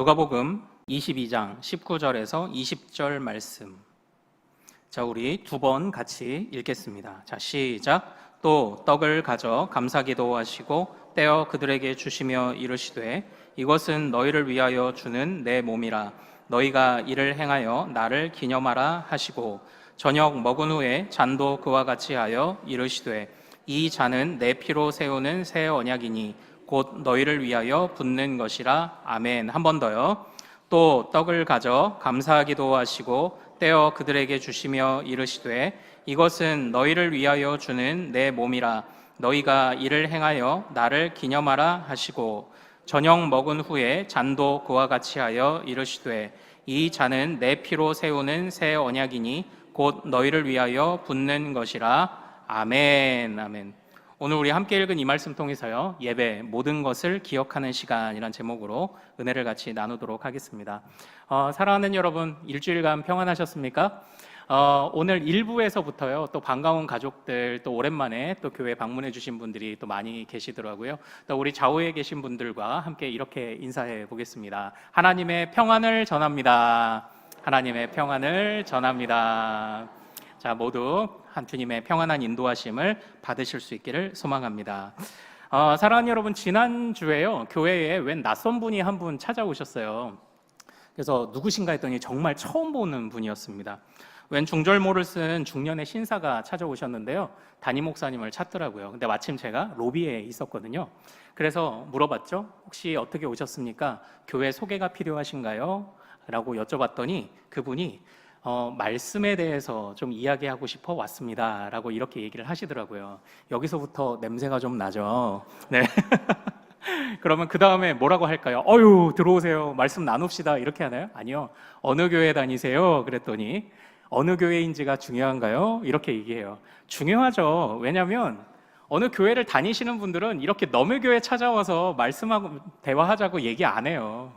누가복음 22장 19절에서 20절 말씀. 자, 우리 두 번 같이 읽겠습니다. 자, 시작. 또 떡을 가져 감사기도 하시고 떼어 그들에게 주시며 이르시되 이것은 너희를 위하여 주는 내 몸이라. 너희가 이를 행하여 나를 기념하라 하시고 저녁 먹은 후에 잔도 그와 같이 하여 이르시되 이 잔은 내 피로 세우는 새 언약이니 곧 너희를 위하여 붓는 것이라. 아멘. 한 번 더요. 또 떡을 가져 감사하기도 하시고 떼어 그들에게 주시며 이르시되 이것은 너희를 위하여 주는 내 몸이라. 너희가 이를 행하여 나를 기념하라 하시고 저녁 먹은 후에 잔도 그와 같이 하여 이르시되 이 잔은 내 피로 세우는 새 언약이니 곧 너희를 위하여 붓는 것이라. 아멘. 아멘. 오늘 우리 함께 읽은 이 말씀 통해서요, 예배 모든 것을 기억하는 시간이란 제목으로 은혜를 같이 나누도록 하겠습니다. 사랑하는 여러분, 일주일간 평안하셨습니까? 오늘 1부에서부터요, 또 반가운 가족들, 또 오랜만에 또 교회 방문해 주신 분들이 또 많이 계시더라고요. 또 우리 좌우에 계신 분들과 함께 이렇게 인사해 보겠습니다. 하나님의 평안을 전합니다. 하나님의 평안을 전합니다. 자, 모두 주님의 평안한 인도하심을 받으실 수 있기를 소망합니다. 사랑하는 여러분, 지난주에요, 교회에 웬 낯선 분이 한 분 찾아오셨어요. 그래서 누구신가 했더니 정말 처음 보는 분이었습니다. 웬 중절모를 쓴 중년의 신사가 찾아오셨는데요, 담임 목사님을 찾더라고요. 근데 마침 제가 로비에 있었거든요. 그래서 물어봤죠. 혹시 어떻게 오셨습니까? 교회 소개가 필요하신가요? 라고 여쭤봤더니 그분이 말씀에 대해서 좀 이야기하고 싶어 왔습니다 라고 이렇게 얘기를 하시더라고요. 여기서부터 냄새가 좀 나죠. 네. 그러면 그 다음에 뭐라고 할까요? 들어오세요, 말씀 나눕시다, 이렇게 하나요? 아니요. 어느 교회 다니세요? 그랬더니 어느 교회인지가 중요한가요? 이렇게 얘기해요. 중요하죠. 왜냐하면 어느 교회를 다니시는 분들은 이렇게 너의 교회 찾아와서 말씀하고 대화하자고 얘기 안 해요.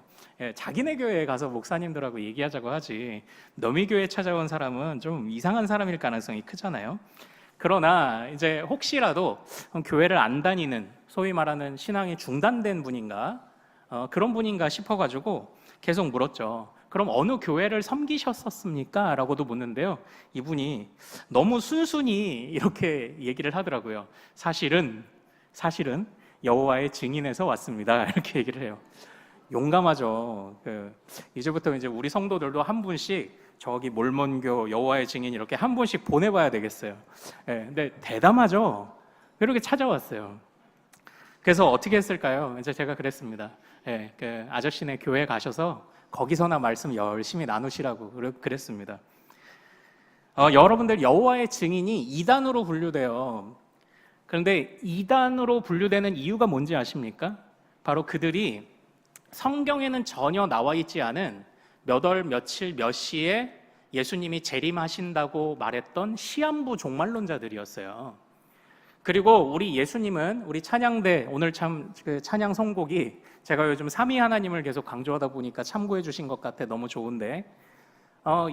자기네 교회에 가서 목사님들하고 얘기하자고 하지, 너희 교회에 찾아온 사람은 좀 이상한 사람일 가능성이 크잖아요. 그러나 이제 혹시라도 교회를 안 다니는, 소위 말하는 신앙이 중단된 분인가, 그런 분인가 싶어가지고 계속 물었죠. 그럼 어느 교회를 섬기셨었습니까? 라고도 묻는데요, 이분이 너무 순순히 이렇게 얘기를 하더라고요. 사실은 여호와의 증인에서 왔습니다, 이렇게 얘기를 해요. 용감하죠. 이제부터 이제 우리 성도들도 한 분씩 저기 몰몬교 여호와의 증인 이렇게 한 분씩 보내봐야 되겠어요. 근데 대담하죠. 이렇게 찾아왔어요. 그래서 어떻게 했을까요? 이제 제가 그랬습니다. 그 아저씨네 교회 가셔서 거기서나 말씀 열심히 나누시라고 그랬습니다. 여러분들, 여호와의 증인이 2단으로 분류돼요. 그런데 2단으로 분류되는 이유가 뭔지 아십니까? 바로 그들이 성경에는 전혀 나와 있지 않은 몇 월 며칠 몇 시에 예수님이 재림하신다고 말했던 시한부 종말론자들이었어요. 그리고 우리 예수님은, 우리 찬양대, 오늘 참 그 찬양 선곡이 제가 요즘 삼위 하나님을 계속 강조하다 보니까 참고해 주신 것 같아 너무 좋은데,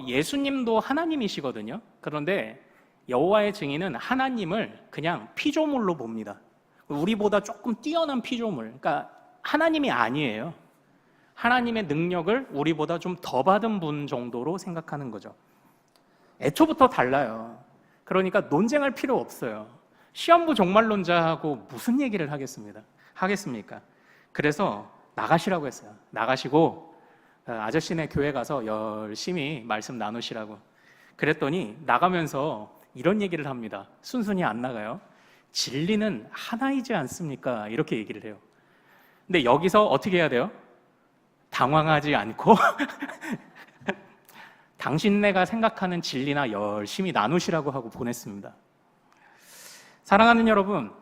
예수님도 하나님이시거든요. 그런데 여호와의 증인은 하나님을 그냥 피조물로 봅니다. 우리보다 조금 뛰어난 피조물, 그러니까 하나님이 아니에요. 하나님의 능력을 우리보다 좀 더 받은 분 정도로 생각하는 거죠. 애초부터 달라요. 그러니까 논쟁할 필요 없어요. 시한부 종말론자하고 무슨 얘기를 하겠습니까? 그래서 나가시라고 했어요. 나가시고 아저씨네 교회 가서 열심히 말씀 나누시라고. 그랬더니 나가면서 이런 얘기를 합니다. 순순히 안 나가요. 진리는 하나이지 않습니까? 이렇게 얘기를 해요. 근데 여기서 어떻게 해야 돼요? 당황하지 않고 당신네가 생각하는 진리나 열심히 나누시라고 하고 보냈습니다. 사랑하는 여러분,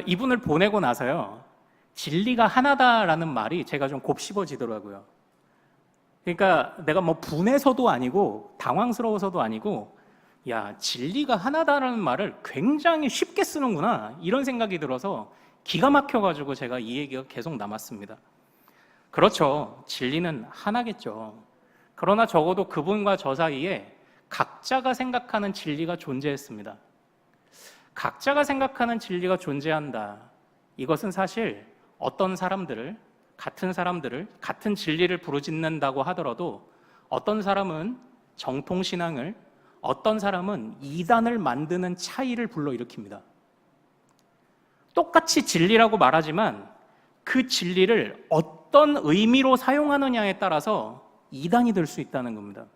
이분을 보내고 나서요, 진리가 하나다라는 말이 제가 좀 곱씹어지더라고요. 그러니까 내가 뭐 분해서도 아니고 당황스러워서도 아니고, 야, 진리가 하나다라는 말을 굉장히 쉽게 쓰는구나, 이런 생각이 들어서 기가 막혀가지고 제가 이 얘기가 계속 남았습니다. 그렇죠. 진리는 하나겠죠. 그러나 적어도 그분과 저 사이에 각자가 생각하는 진리가 존재했습니다. 각자가 생각하는 진리가 존재한다. 이것은 사실 어떤 사람들을 같은 사람들을, 같은 진리를 부르짖는다고 하더라도 어떤 사람은 정통신앙을, 어떤 사람은 이단을 만드는 차이를 불러일으킵니다. 똑같이 진리라고 말하지만 그 진리를 어떤 의미로 사용하느냐에 따라서 이단이 될 수 있다는 겁니다.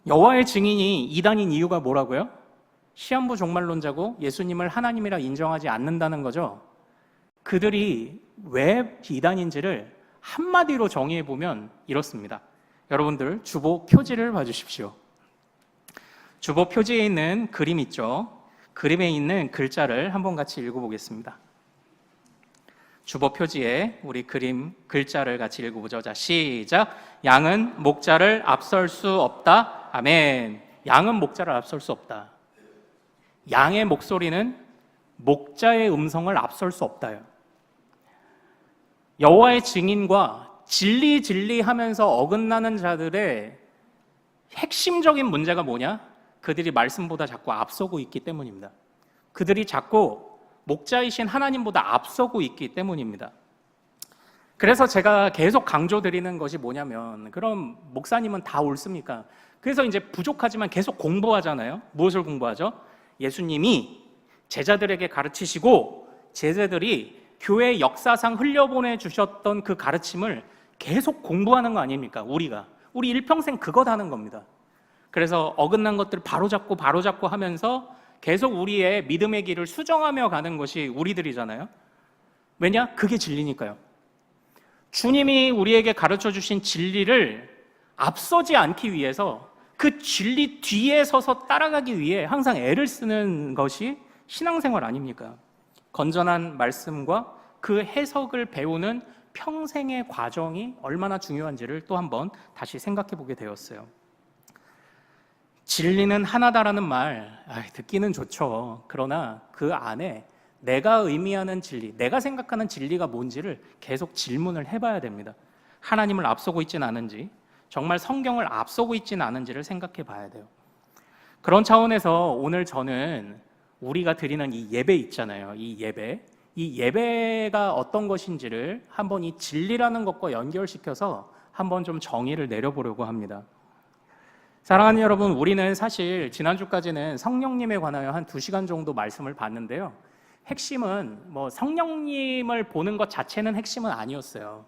여호와의 증인이 이단인 이유가 뭐라고요? 시한부 종말론자고 예수님을 하나님이라 인정하지 않는다는 거죠. 그들이 왜 이단인지를 한마디로 정의해보면 이렇습니다. 여러분들 주보 표지를 봐주십시오. 주보 표지에 있는 그림 있죠? 그림에 있는 글자를 한번 같이 읽어보겠습니다. 주보 표지에 우리 그림 글자를 같이 읽어보죠. 자, 시작. 양은 목자를 앞설 수 없다. 아멘. 양은 목자를 앞설 수 없다. 양의 목소리는 목자의 음성을 앞설 수 없다요. 여호와의 증인과 진리 하면서 어긋나는 자들의 핵심적인 문제가 뭐냐? 그들이 말씀보다 자꾸 앞서고 있기 때문입니다. 그들이 자꾸 목자이신 하나님보다 앞서고 있기 때문입니다. 그래서 제가 계속 강조드리는 것이 뭐냐면, 그럼 목사님은 다 옳습니까? 그래서 이제 부족하지만 계속 공부하잖아요. 무엇을 공부하죠? 예수님이 제자들에게 가르치시고 제자들이 교회 역사상 흘려보내 주셨던 그 가르침을 계속 공부하는 거 아닙니까? 우리 일평생 그것 하는 겁니다. 그래서 어긋난 것들을 바로잡고 하면서 계속 우리의 믿음의 길을 수정하며 가는 것이 우리들이잖아요. 왜냐? 그게 진리니까요. 주님이 우리에게 가르쳐 주신 진리를 앞서지 않기 위해서, 그 진리 뒤에 서서 따라가기 위해 항상 애를 쓰는 것이 신앙생활 아닙니까? 건전한 말씀과 그 해석을 배우는 평생의 과정이 얼마나 중요한지를 또 한번 다시 생각해 보게 되었어요. 진리는 하나다라는 말, 듣기는 좋죠. 그러나 그 안에 내가 의미하는 진리, 내가 생각하는 진리가 뭔지를 계속 질문을 해봐야 됩니다. 하나님을 앞서고 있지는 않은지, 정말 성경을 앞서고 있지는 않은지를 생각해 봐야 돼요. 그런 차원에서 오늘 저는 우리가 드리는 이 예배 있잖아요. 이 예배가 어떤 것인지를 한번 이 진리라는 것과 연결시켜서 한번 좀 정의를 내려보려고 합니다. 사랑하는 여러분, 우리는 사실 지난주까지는 성령님에 관하여 한 2시간 정도 말씀을 봤는데요. 핵심은 성령님을 보는 것 자체는 핵심은 아니었어요.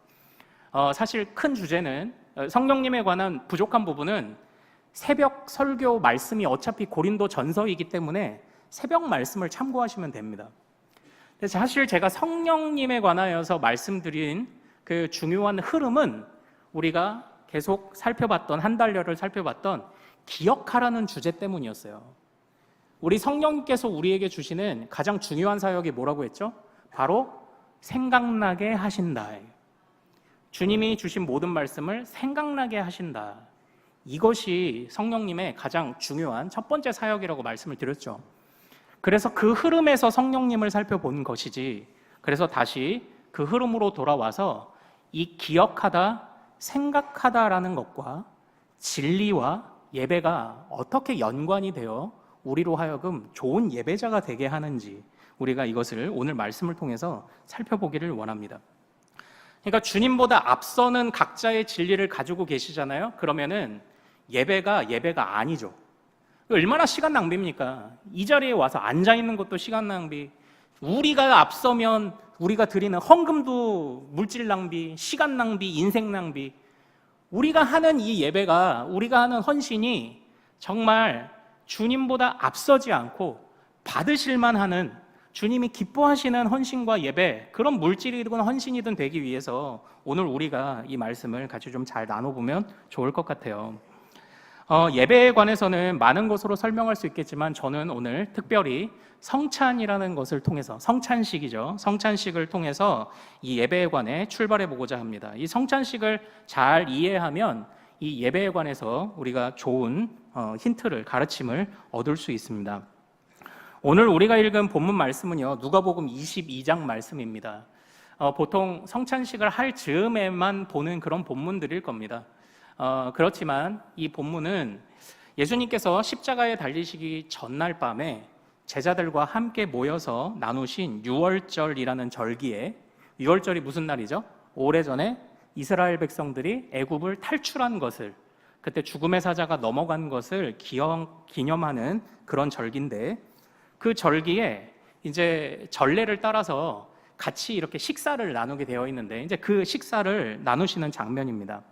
사실 큰 주제는 성령님에 관한 부족한 부분은 새벽 설교 말씀이 어차피 고린도 전서이기 때문에 새벽 말씀을 참고하시면 됩니다. 사실 제가 성령님에 관하여서 말씀드린 그 중요한 흐름은 우리가 계속 살펴봤던, 한 달여를 살펴봤던 기억하라는 주제 때문이었어요. 우리 성령님께서 우리에게 주시는 가장 중요한 사역이 뭐라고 했죠? 바로 생각나게 하신다. 주님이 주신 모든 말씀을 생각나게 하신다. 이것이 성령님의 가장 중요한 첫 번째 사역이라고 말씀을 드렸죠. 그래서 그 흐름에서 성령님을 살펴본 것이지, 그래서 다시 그 흐름으로 돌아와서 이 기억하다, 생각하다라는 것과 진리와 예배가 어떻게 연관이 되어 우리로 하여금 좋은 예배자가 되게 하는지, 우리가 이것을 오늘 말씀을 통해서 살펴보기를 원합니다. 그러니까 주님보다 앞서는 각자의 진리를 가지고 계시잖아요. 그러면은 예배가 아니죠. 얼마나 시간 낭비입니까? 이 자리에 와서 앉아있는 것도 시간 낭비, 우리가 앞서면 우리가 드리는 헌금도 물질 낭비, 시간 낭비, 인생 낭비. 우리가 하는 이 예배가, 우리가 하는 헌신이 정말 주님보다 앞서지 않고 받으실만 하는, 주님이 기뻐하시는 헌신과 예배, 그런 물질이든 헌신이든 되기 위해서 오늘 우리가 이 말씀을 같이 좀 잘 나눠보면 좋을 것 같아요. 예배에 관해서는 많은 것으로 설명할 수 있겠지만 저는 오늘 특별히 성찬이라는 것을 통해서, 성찬식이죠. 성찬식을 통해서 이 예배에 관해 출발해 보고자 합니다. 이 성찬식을 잘 이해하면 이 예배에 관해서 우리가 좋은 힌트를, 가르침을 얻을 수 있습니다. 오늘 우리가 읽은 본문 말씀은요, 누가복음 22장 말씀입니다. 보통 성찬식을 할 즈음에만 보는 그런 본문들일 겁니다. 그렇지만 이 본문은 예수님께서 십자가에 달리시기 전날 밤에 제자들과 함께 모여서 나누신 유월절이라는 절기에 유월절이 무슨 날이죠? 오래전에 이스라엘 백성들이 애굽을 탈출한 것을, 그때 죽음의 사자가 넘어간 것을 기념하는 그런 절기인데, 그 절기에 이제 전례를 따라서 같이 이렇게 식사를 나누게 되어 있는데, 이제 그 식사를 나누시는 장면입니다.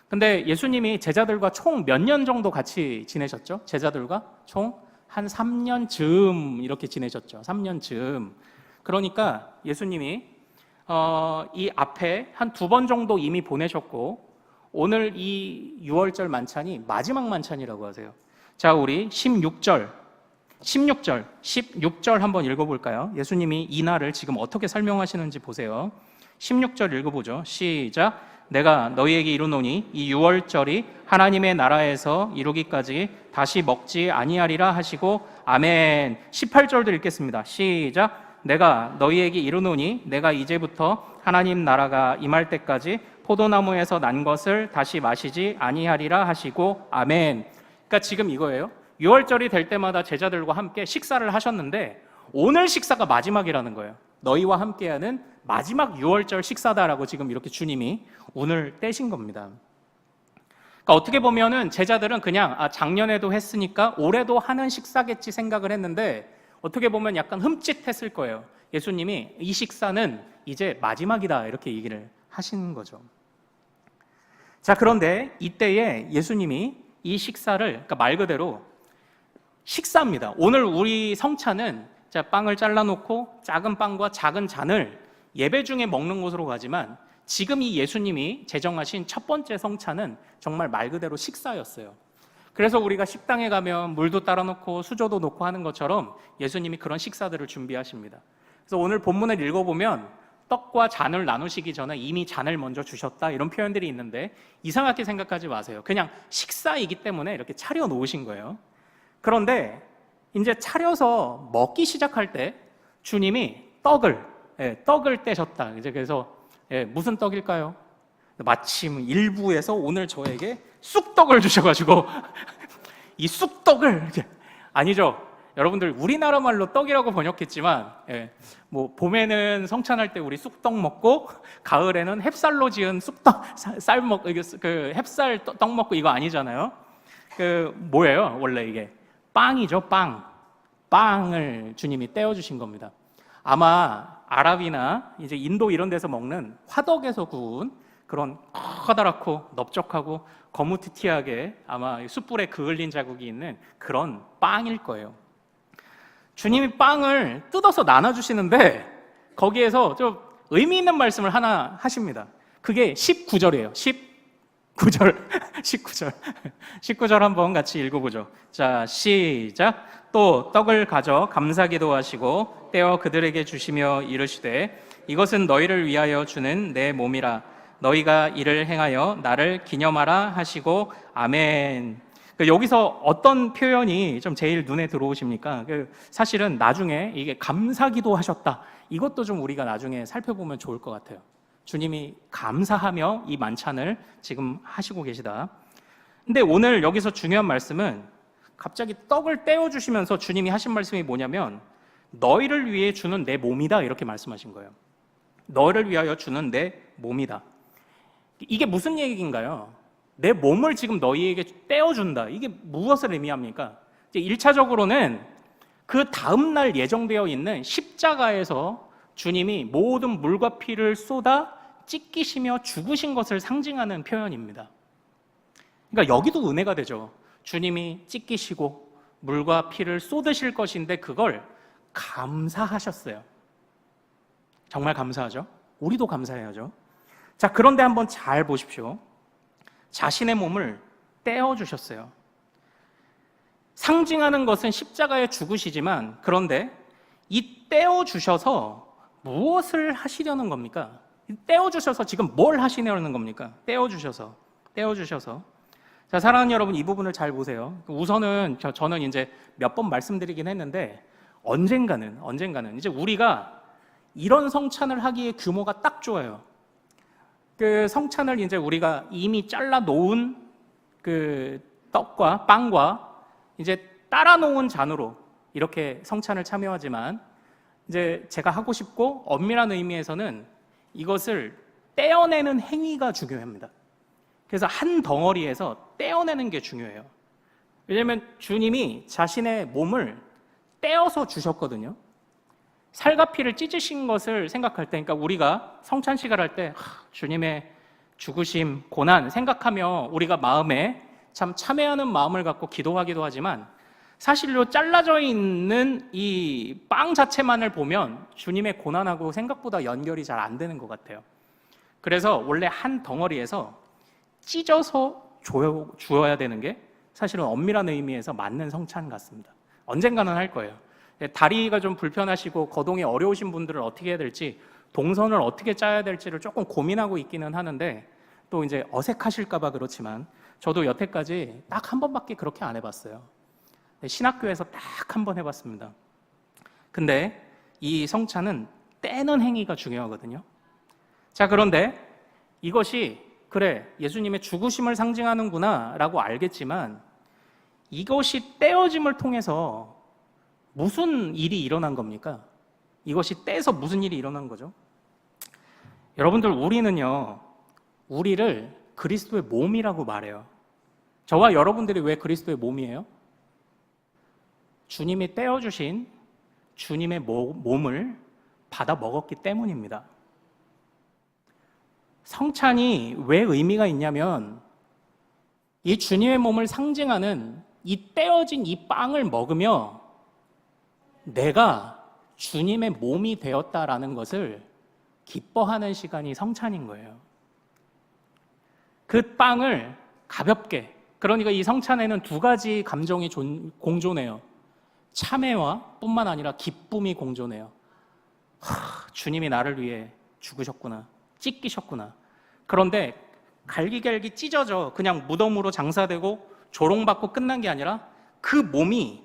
근데 예수님이 제자들과 총 몇 년 정도 같이 지내셨죠? 제자들과 총 한 3년쯤 이렇게 지내셨죠. 3년쯤. 그러니까 예수님이 이 앞에 한 2번 정도 이미 보내셨고, 오늘 이 유월절 만찬이 마지막 만찬이라고 하세요. 자, 우리 16절 한번 읽어볼까요? 예수님이 이 날을 지금 어떻게 설명하시는지 보세요. 16절 읽어보죠. 시작. 내가 너희에게 이르노니 이 유월절이 하나님의 나라에서 이루기까지 다시 먹지 아니하리라 하시고, 아멘. 18절도 읽겠습니다. 시작. 내가 너희에게 이르노니 내가 이제부터 하나님 나라가 임할 때까지 포도나무에서 난 것을 다시 마시지 아니하리라 하시고, 아멘. 그러니까 지금 이거예요. 유월절이 될 때마다 제자들과 함께 식사를 하셨는데, 오늘 식사가 마지막이라는 거예요. 너희와 함께하는 마지막 유월절 식사다라고 지금 이렇게 주님이 오늘 떼신 겁니다. 그러니까 어떻게 보면은 제자들은 그냥 작년에도 했으니까 올해도 하는 식사겠지 생각을 했는데, 어떻게 보면 약간 흠칫했을 거예요. 예수님이 이 식사는 이제 마지막이다 이렇게 얘기를 하시는 거죠. 자, 그런데 이때에 예수님이 이 식사를, 그러니까 말 그대로 식사입니다. 오늘 우리 성찬은 자, 빵을 잘라놓고 작은 빵과 작은 잔을 예배 중에 먹는 곳으로 가지만, 지금 이 예수님이 제정하신 첫 번째 성찬은 정말 말 그대로 식사였어요. 그래서 우리가 식당에 가면 물도 따라 놓고 수저도 놓고 하는 것처럼 예수님이 그런 식사들을 준비하십니다. 그래서 오늘 본문을 읽어보면 떡과 잔을 나누시기 전에 이미 잔을 먼저 주셨다 이런 표현들이 있는데, 이상하게 생각하지 마세요. 그냥 식사이기 때문에 이렇게 차려 놓으신 거예요. 그런데 이제 차려서 먹기 시작할 때 주님이 떡을 떼셨다. 이제 그래서 무슨 떡일까요? 마침 일부에서 오늘 저에게 쑥떡을 주셔가지고 이 쑥떡을, 아니죠. 여러분들 우리나라 말로 떡이라고 번역했지만, 뭐 봄에는 성찬할 때 우리 쑥떡 먹고 가을에는 햅쌀로 지은 쑥떡 그 햅쌀 떡 먹고 이거 아니잖아요. 그 뭐예요? 원래 이게 빵이죠. 빵을 주님이 떼어주신 겁니다. 아마 아랍이나 이제 인도 이런 데서 먹는 화덕에서 구운 그런 커다랗고 넓적하고 거무튀튀하게 아마 숯불에 그을린 자국이 있는 그런 빵일 거예요. 주님이 빵을 뜯어서 나눠주시는데 거기에서 좀 의미 있는 말씀을 하나 하십니다. 그게 19절이에요. 19절 한번 같이 읽어보죠. 자, 시작. 또 떡을 가져 감사기도 하시고 떼어 그들에게 주시며 이르시되, 이것은 너희를 위하여 주는 내 몸이라. 너희가 이를 행하여 나를 기념하라 하시고, 아멘. 여기서 어떤 표현이 좀 제일 눈에 들어오십니까? 사실은 나중에 이게 감사기도 하셨다. 이것도 좀 우리가 나중에 살펴보면 좋을 것 같아요. 주님이 감사하며 이 만찬을 지금 하시고 계시다. 근데 오늘 여기서 중요한 말씀은 갑자기 떡을 떼어주시면서 주님이 하신 말씀이 뭐냐면, 너희를 위해 주는 내 몸이다 이렇게 말씀하신 거예요. 너희를 위하여 주는 내 몸이다. 이게 무슨 얘기인가요? 내 몸을 지금 너희에게 떼어준다. 이게 무엇을 의미합니까? 1차적으로는 그 다음날 예정되어 있는 십자가에서 주님이 모든 물과 피를 쏟아 찢기시며 죽으신 것을 상징하는 표현입니다. 그러니까 여기도 은혜가 되죠. 주님이 찢기시고 물과 피를 쏟으실 것인데 그걸 감사하셨어요. 정말 감사하죠? 우리도 감사해야죠. 자, 그런데 한번 잘 보십시오. 자신의 몸을 떼어주셨어요. 상징하는 것은 십자가에 죽으시지만, 그런데 이 떼어주셔서 무엇을 하시려는 겁니까? 떼어주셔서 지금 뭘 하시려는 겁니까? 떼어주셔서. 자, 사랑하는 여러분, 이 부분을 잘 보세요. 우선은 저는 이제 몇 번 말씀드리긴 했는데, 언젠가는 이제 우리가 이런 성찬을 하기에 규모가 딱 좋아요. 그 성찬을 이제 우리가 이미 잘라 놓은 그 떡과 빵과 이제 따라 놓은 잔으로 이렇게 성찬을 참여하지만, 이제 제가 하고 싶고 엄밀한 의미에서는 이것을 떼어내는 행위가 중요합니다. 그래서 한 덩어리에서 떼어내는 게 중요해요. 왜냐하면 주님이 자신의 몸을 떼어서 주셨거든요. 살과 피를 찢으신 것을 생각할 때, 그러니까 우리가 성찬식을 할 때 주님의 죽으심, 고난 생각하며 우리가 마음에 참 참회하는 마음을 갖고 기도하기도 하지만, 사실로 잘라져 있는 이 빵 자체만을 보면 주님의 고난하고 생각보다 연결이 잘 안 되는 것 같아요. 그래서 원래 한 덩어리에서 찢어서 주어야 되는 게 사실은 엄밀한 의미에서 맞는 성찬 같습니다. 언젠가는 할 거예요. 다리가 좀 불편하시고 거동이 어려우신 분들은 어떻게 해야 될지, 동선을 어떻게 짜야 될지를 조금 고민하고 있기는 하는데, 또 이제 어색하실까봐 그렇지만 저도 여태까지 딱 한 번밖에 그렇게 안 해봤어요. 신학교에서 딱 한 번 해봤습니다. 근데 이 성찬은 떼는 행위가 중요하거든요. 자, 그런데 이것이 그래, 예수님의 죽으심을 상징하는구나 라고 알겠지만, 이것이 떼어짐을 통해서 무슨 일이 일어난 겁니까? 이것이 떼서 무슨 일이 일어난 거죠? 여러분들, 우리를 그리스도의 몸이라고 말해요. 저와 여러분들이 왜 그리스도의 몸이에요? 주님이 떼어주신 주님의 몸을 받아 먹었기 때문입니다. 성찬이 왜 의미가 있냐면, 이 주님의 몸을 상징하는 이 떼어진 이 빵을 먹으며 내가 주님의 몸이 되었다라는 것을 기뻐하는 시간이 성찬인 거예요. 그 빵을 가볍게, 그러니까 이 성찬에는 두 가지 감정이 공존해요. 참회와 뿐만 아니라 기쁨이 공존해요. 주님이 나를 위해 죽으셨구나, 찢기셨구나. 그런데 갈기갈기 찢어져 그냥 무덤으로 장사되고 조롱받고 끝난 게 아니라 그 몸이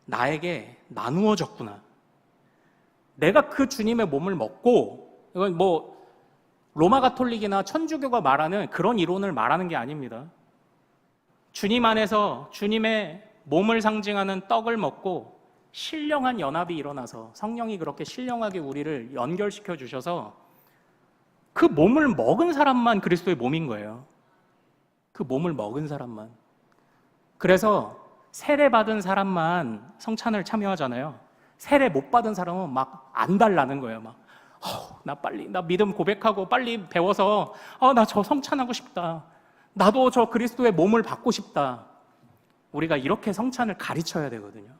나에게 나누어졌구나. 내가 그 주님의 몸을 먹고, 이건 뭐 로마 가톨릭이나 천주교가 말하는 그런 이론을 말하는 게 아닙니다. 주님 안에서 주님의 몸을 상징하는 떡을 먹고 신령한 연합이 일어나서 성령이 그렇게 신령하게 우리를 연결시켜 주셔서 그 몸을 먹은 사람만 그리스도의 몸인 거예요. 그 몸을 먹은 사람만. 그래서 세례 받은 사람만 성찬을 참여하잖아요. 세례 못 받은 사람은 막 안달나는 거예요. 나 믿음 고백하고 빨리 배워서 나 저 성찬하고 싶다. 나도 저 그리스도의 몸을 받고 싶다. 우리가 이렇게 성찬을 가르쳐야 되거든요.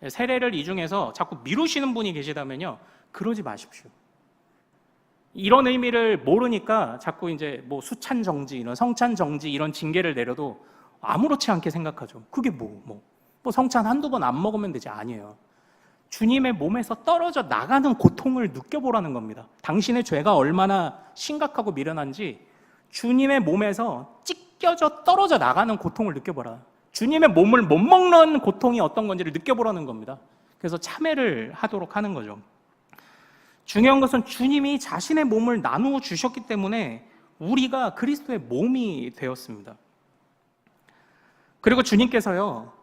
세례를 이 중에서 자꾸 미루시는 분이 계시다면요, 그러지 마십시오. 이런 의미를 모르니까 자꾸 이제 뭐 수찬 정지, 이런 성찬 정지 이런 징계를 내려도 아무렇지 않게 생각하죠. 그게 뭐 성찬 한두 번 안 먹으면 되지. 아니에요. 주님의 몸에서 떨어져 나가는 고통을 느껴보라는 겁니다. 당신의 죄가 얼마나 심각하고 미련한지 주님의 몸에서 찢겨져 떨어져 나가는 고통을 느껴보라. 주님의 몸을 못 먹는 고통이 어떤 건지를 느껴보라는 겁니다. 그래서 참회를 하도록 하는 거죠. 중요한 것은 주님이 자신의 몸을 나누어 주셨기 때문에 우리가 그리스도의 몸이 되었습니다. 그리고 주님께서요,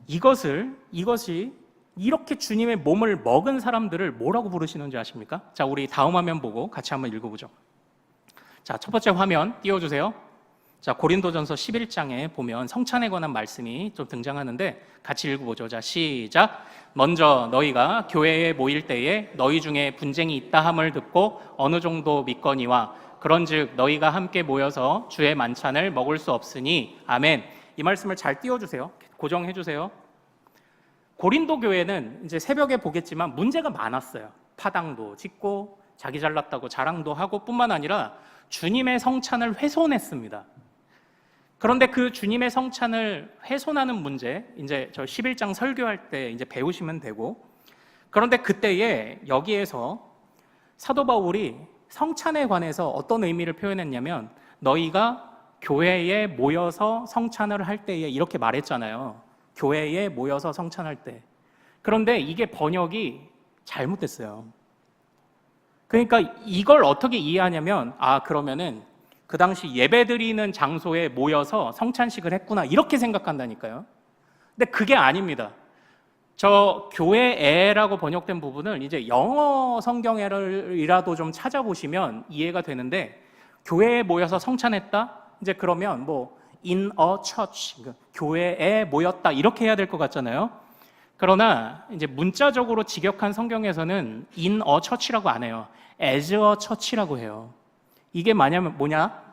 이것이 이렇게 주님의 몸을 먹은 사람들을 뭐라고 부르시는지 아십니까? 자, 우리 다음 화면 보고 같이 한번 읽어보죠. 자, 첫 번째 화면 띄워주세요. 자, 고린도전서 11장에 보면 성찬에 관한 말씀이 좀 등장하는데 같이 읽어보죠. 자, 시작. 먼저 너희가 교회에 모일 때에 너희 중에 분쟁이 있다 함을 듣고 어느 정도 믿거니와 그런즉 너희가 함께 모여서 주의 만찬을 먹을 수 없으니 아멘. 이 말씀을 잘 띄워주세요. 고정해주세요. 고린도 교회는 이제 새벽에 보겠지만 문제가 많았어요. 파당도 짓고 자기 잘났다고 자랑도 하고 뿐만 아니라 주님의 성찬을 훼손했습니다. 그런데 그 주님의 성찬을 훼손하는 문제, 이제 저 11장 설교할 때 이제 배우시면 되고, 그런데 그때에 여기에서 사도 바울이 성찬에 관해서 어떤 의미를 표현했냐면, 너희가 교회에 모여서 성찬을 할 때에 이렇게 말했잖아요. 교회에 모여서 성찬할 때. 그런데 이게 번역이 잘못됐어요. 그러니까 이걸 어떻게 이해하냐면, 그러면은 그 당시 예배드리는 장소에 모여서 성찬식을 했구나, 이렇게 생각한다니까요. 근데 그게 아닙니다. 저 교회애라고 번역된 부분을 이제 영어 성경이라도 좀 찾아보시면 이해가 되는데, 교회에 모여서 성찬했다? 이제 그러면 뭐 in a church, 교회에 모였다 이렇게 해야 될 것 같잖아요. 그러나 이제 문자적으로 직역한 성경에서는 in a church라고 안 해요. as a church라고 해요. 이게 뭐냐?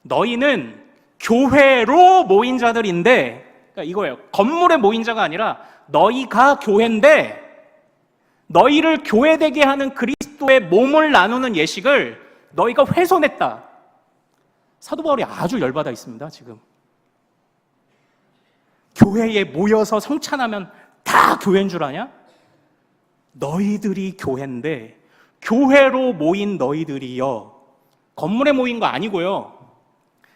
너희는 교회로 모인 자들인데, 그러니까 이거예요. 건물에 모인 자가 아니라 너희가 교회인데, 너희를 교회되게 하는 그리스도의 몸을 나누는 예식을 너희가 훼손했다. 사도 바울이 아주 열받아 있습니다, 지금. 교회에 모여서 성찬하면 다 교회인 줄 아냐? 너희들이 교회인데, 교회로 모인 너희들이여, 건물에 모인 거 아니고요.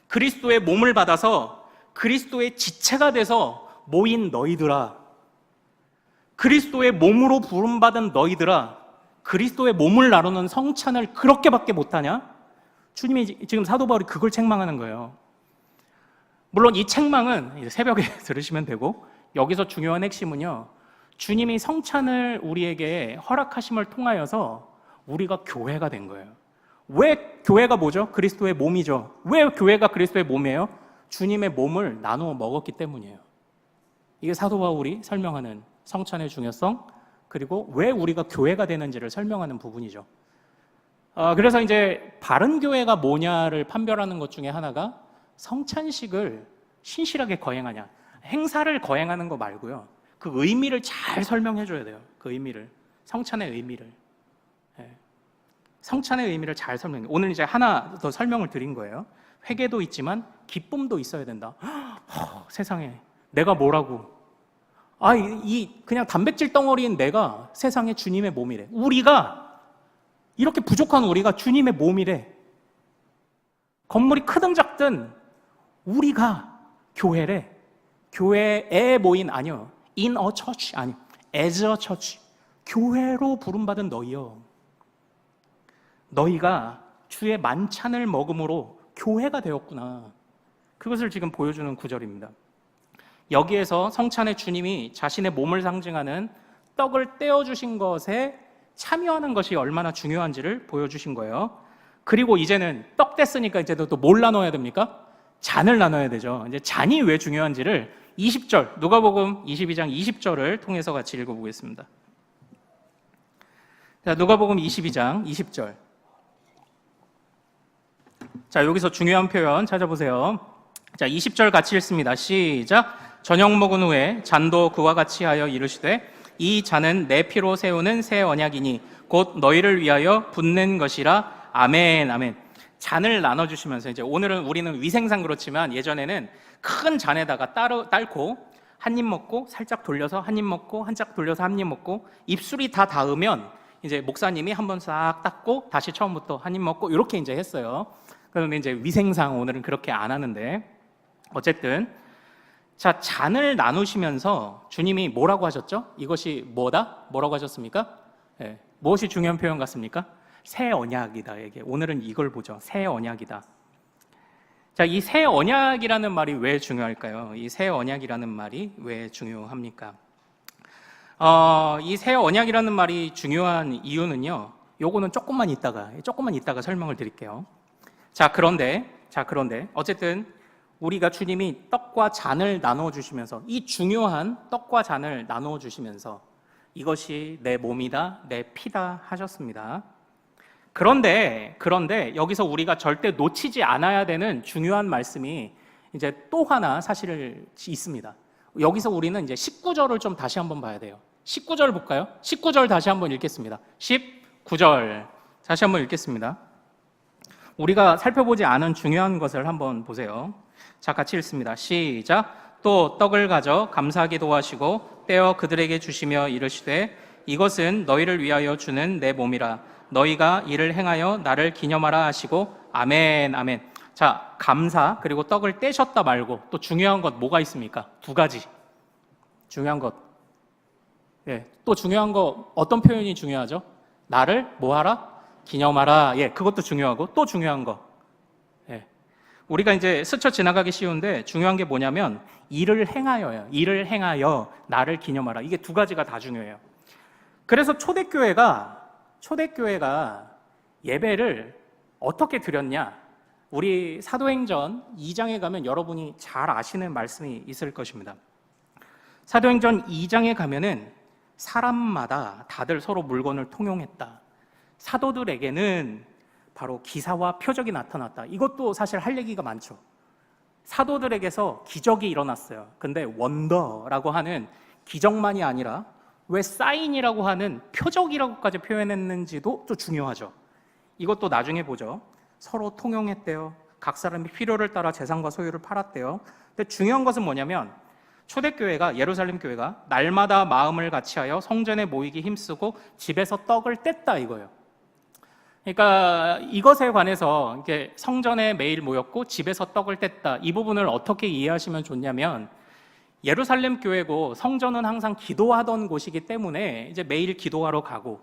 그리스도의 몸을 받아서 그리스도의 지체가 돼서 모인 너희들아, 그리스도의 몸으로 부름받은 너희들아, 그리스도의 몸을 나누는 성찬을 그렇게밖에 못하냐? 주님이 지금 사도 바울이 그걸 책망하는 거예요. 물론 이 책망은 새벽에 들으시면 되고, 여기서 중요한 핵심은요, 주님이 성찬을 우리에게 허락하심을 통하여서 우리가 교회가 된 거예요. 왜 교회가 뭐죠? 그리스도의 몸이죠. 왜 교회가 그리스도의 몸이에요? 주님의 몸을 나누어 먹었기 때문이에요. 이게 사도 바울이 설명하는 성찬의 중요성, 그리고 왜 우리가 교회가 되는지를 설명하는 부분이죠. 그래서 이제 바른 교회가 뭐냐를 판별하는 것 중에 하나가 성찬식을 신실하게 거행하냐, 행사를 거행하는 거 말고요, 그 의미를 잘 설명해 줘야 돼요. 그 의미를, 성찬의 의미를. 성찬의 의미를 잘 설명해. 오늘 이제 하나 더 설명을 드린 거예요. 회개도 있지만 기쁨도 있어야 된다. 세상에 내가 뭐라고? 이 그냥 단백질 덩어리인 내가 세상에 주님의 몸이래. 우리가 이렇게 부족한 우리가 주님의 몸이래. 건물이 크든 작든 우리가 교회래. 교회에 모인, 아니요, in a church, 아니, as a church, 교회로 부름받은 너희여, 너희가 주의 만찬을 먹음으로 교회가 되었구나. 그것을 지금 보여주는 구절입니다. 여기에서 성찬의 주님이 자신의 몸을 상징하는 떡을 떼어주신 것에 참여하는 것이 얼마나 중요한지를 보여주신 거예요. 그리고 이제는 떡 뗐으니까 이제 또 뭘 나눠야 됩니까? 잔을 나눠야 되죠. 이제 잔이 왜 중요한지를 20절, 누가복음 22장 20절을 통해서 같이 읽어보겠습니다. 자, 누가복음 22장 20절. 자, 여기서 중요한 표현 찾아보세요. 자, 20절 같이 읽습니다. 시작. 저녁 먹은 후에 잔도 그와 같이 하여 이르시되, 이 잔은 내 피로 세우는 새 언약이니 곧 너희를 위하여 붓는 것이라. 아멘, 아멘. 잔을 나눠주시면서, 이제 오늘은 우리는 위생상 그렇지만 예전에는 큰 잔에다가 딸고 한 입 먹고 살짝 돌려서 한 입 먹고 한짝 돌려서 한 입 먹고 입술이 다 닿으면 이제 목사님이 한번 싹 닦고 다시 처음부터 한 입 먹고 이렇게 이제 했어요. 그런데 이제 위생상 오늘은 그렇게 안 하는데, 어쨌든 자, 잔을 나누시면서 주님이 뭐라고 하셨죠? 이것이 뭐다? 뭐라고 하셨습니까? 네. 무엇이 중요한 표현 같습니까? 새 언약이다. 이게 오늘은 이걸 보죠. 새 언약이다. 자, 이 새 언약이라는 말이 왜 중요할까요? 이 새 언약이라는 말이 왜 중요합니까? 이 새 언약이라는 말이 중요한 이유는요, 요거는 조금만 이따가 설명을 드릴게요. 자, 그런데 어쨌든 우리가 주님이 떡과 잔을 나누어 주시면서, 이 중요한 떡과 잔을 나누어 주시면서 이것이 내 몸이다, 내 피다 하셨습니다. 그런데 여기서 우리가 절대 놓치지 않아야 되는 중요한 말씀이 이제 또 하나 사실 있습니다. 여기서 우리는 이제 19절을 좀 다시 한번 봐야 돼요. 19절 볼까요? 19절 다시 한번 읽겠습니다. 19절 다시 한번 읽겠습니다. 우리가 살펴보지 않은 중요한 것을 한번 보세요. 자, 같이 읽습니다. 시작. 또 떡을 가져 감사기도 하시고 떼어 그들에게 주시며 이르시되, 이것은 너희를 위하여 주는 내 몸이라. 너희가 이를 행하여 나를 기념하라 하시고. 아멘, 아멘. 자, 감사, 그리고 떡을 떼셨다 말고 또 중요한 것 뭐가 있습니까? 두 가지 중요한 것. 또 중요한 거, 어떤 표현이 중요하죠? 나를 뭐하라? 기념하라. 그것도 중요하고, 또 중요한 거, 우리가 이제 스쳐 지나가기 쉬운데 중요한 게 뭐냐면 일을 행하여요. 일을 행하여 나를 기념하라. 이게 두 가지가 다 중요해요. 그래서 초대교회가 예배를 어떻게 드렸냐? 우리 사도행전 2장에 가면 여러분이 잘 아시는 말씀이 있을 것입니다. 사도행전 2장에 가면은 사람마다 다들 서로 물건을 통용했다. 사도들에게는 바로 기사와 표적이 나타났다. 이것도 사실 할 얘기가 많죠. 사도들에게서 기적이 일어났어요. 근데 원더라고 하는 기적만이 아니라 왜 사인이라고 하는 표적이라고까지 표현했는지도 또 중요하죠. 이것도 나중에 보죠. 서로 통용했대요. 각 사람이 필요를 따라 재산과 소유를 팔았대요. 근데 중요한 것은 뭐냐면 초대교회가, 예루살렘 교회가 날마다 마음을 같이하여 성전에 모이기 힘쓰고 집에서 떡을 뗐다 이거예요. 그러니까 이것에 관해서 이렇게 성전에 매일 모였고 집에서 떡을 뗐다, 이 부분을 어떻게 이해하시면 좋냐면 예루살렘 교회고 성전은 항상 기도하던 곳이기 때문에 이제 매일 기도하러 가고,